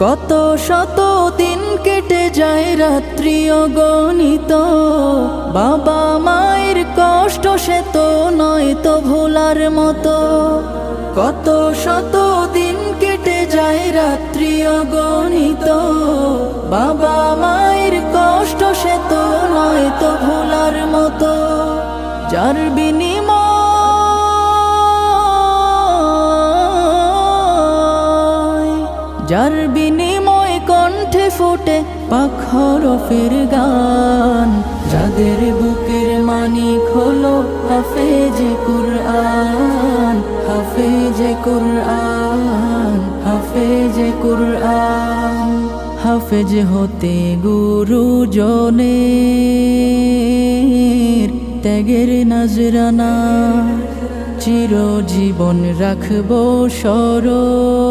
কত শত দিন কেটে যায় রাত্রি অগণিত, বাবা মায়ের কষ্ট সে তো নয় তো ভোলার মতো। কত শত দিন কেটে যায় রাত্রি অগণিত, বাবা মায়ের কষ্ট সে তো নয় তো ভোলার মতো। যার বিনিময় কণ্ঠে ফোটে পাক হরফের গান, যাদের বুকের মানিক হলো হাফেজে কুরআন, হাফেজে কুরআন, হাফেজে কুরআন। হাফেজ হতে গুরুজনের ত্যাগের নজরানা চিরজীবন রাখবো স্মরণ।